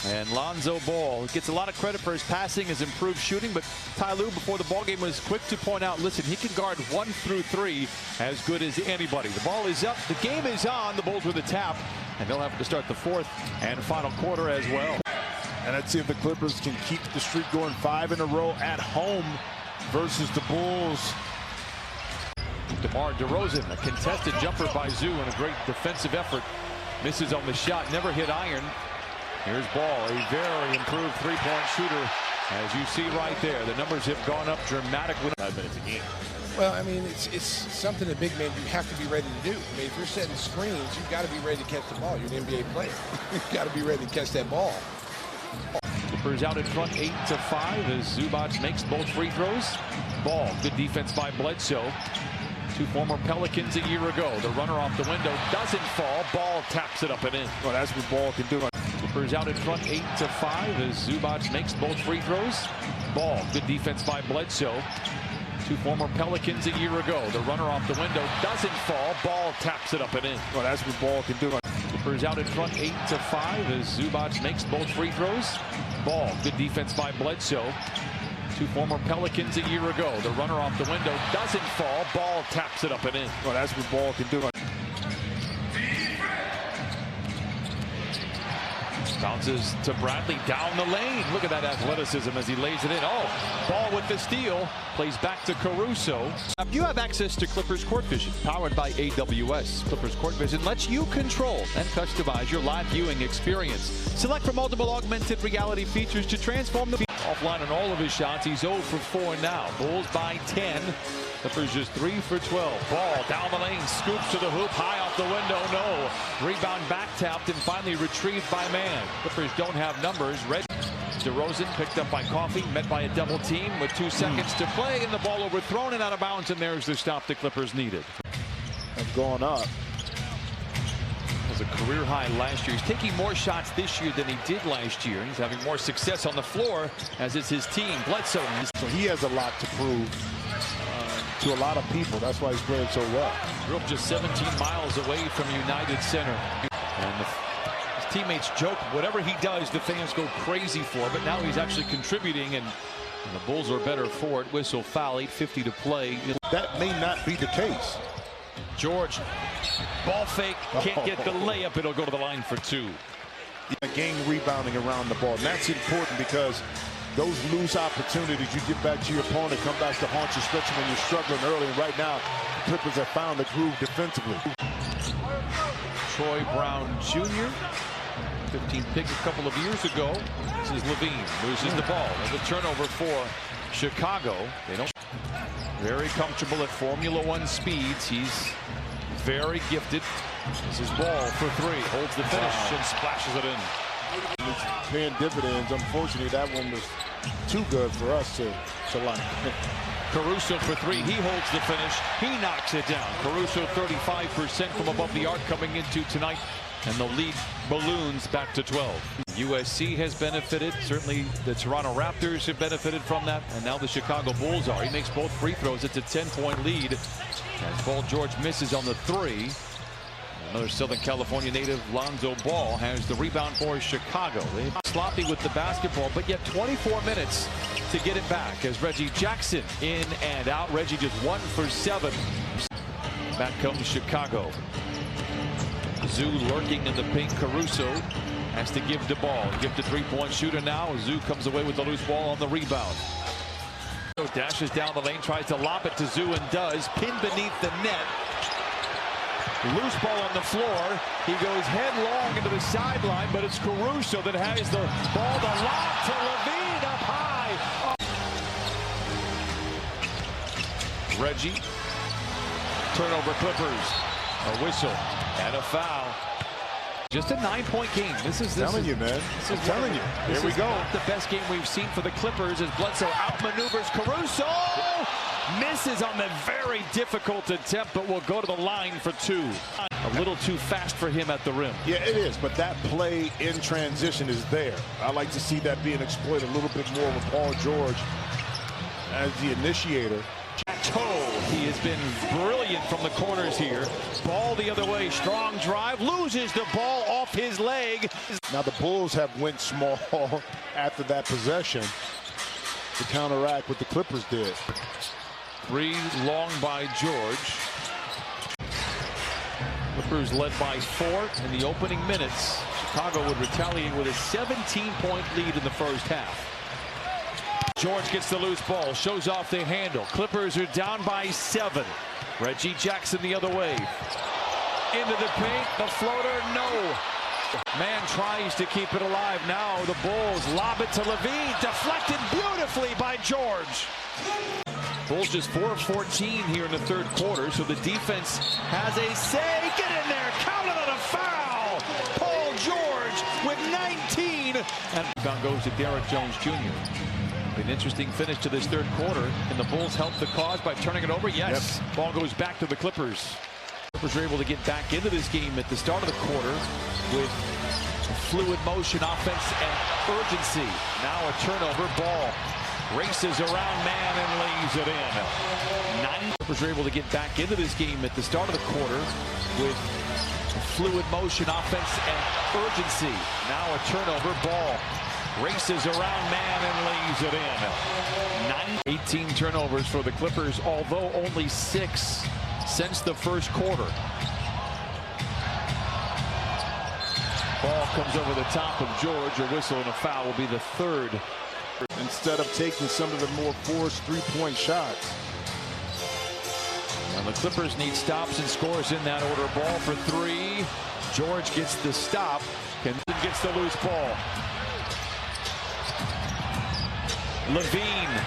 And Lonzo Ball gets a lot of credit for his passing, his improved shooting, but Ty Lue before the ball game was quick to point out, listen, he can guard 1 through 3 as good as anybody. The ball is up, the game is on, the Bulls with a tap, and they'll have to start the fourth and final quarter as well. And let's see if the Clippers can keep the streak going 5 in a row at home versus the Bulls. DeMar DeRozan, a contested jumper by Zoo and a great defensive effort. Misses on the shot, never hit iron. Here's Ball, a very improved three-point shooter. As you see right there, the numbers have gone up dramatically. 5 minutes a game. Well, I mean, it's something that big men, you have to be ready to do. I mean, if you're setting screens, you've got to be ready to catch the ball. You're an NBA player. You've got to be ready to catch that ball. Clippers out in front 8-5 as Zubac makes both free throws. Ball, good defense by Bledsoe. 2 former Pelicans a year ago. The runner off the window doesn't fall. Ball taps it up and in. Well, that's what Ball can do. Clippers out in front 8-5 as Zubac makes both free throws. Ball, good defense by Bledsoe. 2 former Pelicans a year ago. The runner off the window doesn't fall. Ball taps it up and in. Well, that's what Ball can do. Clippers out in front 8-5 as Zubac makes both free throws. Ball, good defense by Bledsoe. 2 former Pelicans a year ago. The runner off the window doesn't fall. Ball taps it up and in. Well, that's what Ball can do. Bounces to Bradley down the lane. Look at that athleticism as he lays it in. Oh, Ball with the steal. Plays back to Caruso. You have access to Clippers Court Vision, powered by AWS. Clippers Court Vision lets you control and customize your live viewing experience. Select from multiple augmented reality features to transform the Offline on all of his shots. He's 0 for 4 now. Bulls by 10. Clippers just 3 for 12. Ball down the lane, scoops to the hoop, high off the window, no. Rebound back tapped and finally retrieved by Man. Clippers don't have numbers. DeRozan picked up by Coffey, met by a double team with 2 seconds to play, and the ball overthrown and out of bounds, and there's the stop the Clippers needed. Have gone up. Was a career high last year. He's taking more shots this year than he did last year. He's having more success on the floor, as is his team. Bledsoe. So he has a lot to prove to a lot of people. That's why he's playing so well. Grew up just 17 miles away from United Center. And his teammates joke, whatever he does, the fans go crazy for. But now he's actually contributing, and the Bulls are better for it. Whistle foul, 8:50 to play. That may not be the case. George, ball fake, can't get the layup. It'll go to the line for 2. Game rebounding around the ball. And that's important because those loose opportunities, you get back to your opponent, come back to haunt you, especially when you're struggling early. And right now, the Clippers have found the groove defensively. Troy Brown Jr., 15th pick a couple of years ago. This is Levine, loses the ball. And the turnover for Chicago. They don't. Very comfortable at Formula One speeds. He's very gifted. This is Ball for 3. Holds the finish and splashes it in. It's paying dividends. Unfortunately, that one was too good for us to like. Caruso for 3. He holds the finish. He knocks it down. Caruso 35% from above the arc coming into tonight. And the lead balloons back to 12. USC has benefited. Certainly the Toronto Raptors have benefited from that. And now the Chicago Bulls are. He makes both free throws. It's a 10-point lead. As Paul George misses on the 3. Another Southern California native, Lonzo Ball, has the rebound for Chicago. They're sloppy with the basketball, but yet 24 minutes to get it back as Reggie Jackson in and out. Reggie just 1 for 7. Back comes Chicago. Zoo lurking in the paint. Caruso has to give the ball. Give the 3-point shooter now. Zoo comes away with the loose ball on the rebound. Dashes down the lane, tries to lob it to Zoo and does. Pinned beneath the net. Loose ball on the floor. He goes headlong into the sideline, but it's Caruso that has the ball. The lob to Levine up high. Reggie. Turnover Clippers. A whistle and a foul. Just a 9-point game. This is telling you, man. I'm telling you. Here we go. Not the best game we've seen for the Clippers as Bledsoe outmaneuvers Caruso. Misses on the very difficult attempt, but will go to the line for 2. A little too fast for him at the rim. Yeah, it is, but that play in transition is there. I like to see that being exploited a little bit more with Paul George as the initiator. Toe He has been brilliant from the corners here. Ball the other way. Strong drive. Loses the ball off his leg. Now the Bulls have went small after that possession to counteract what the Clippers did. 3 long by George. Clippers led by 4 in the opening minutes. Chicago would retaliate with a 17-point lead in the first half. George gets the loose ball, shows off the handle. Clippers are down by 7. Reggie Jackson the other way. Into the paint, the floater, no. Man tries to keep it alive. Now the Bulls lob it to Levine, deflected beautifully by George. Bulls just 4 of 14 here in the third quarter, so the defense has a say. Get in there, count it on a foul. Paul George with 19. And rebound goes to Derrick Jones Jr. An interesting finish to this third quarter. And the Bulls help the cause by turning it over. Yes, yep. Ball goes back to the Clippers. Clippers are able to get back into this game at the start of the quarter with fluid motion, offense, and urgency. Now a turnover. Ball races around man and lays it in. 9 Clippers are able to get back into this game at the start of the quarter with fluid motion, offense, and urgency. Now a turnover. Ball races around man and lays it in. 18 turnovers for the Clippers, although only 6 since the first quarter. Ball comes over the top of George. A whistle and a foul will be the 3rd. Instead of taking some of the more forced three-point shots. And the Clippers need stops and scores in that order. Ball for 3. George gets the stop and gets the loose ball. Levine.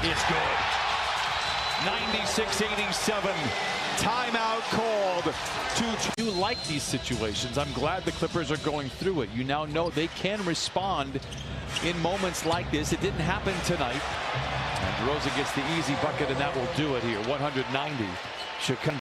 It's good. 96-87. Timeout called. You like these situations. I'm glad the Clippers are going through it. You now know they can respond in moments like this. It didn't happen tonight. And DeRozan gets the easy bucket, and that will do it here. 190. Chicago.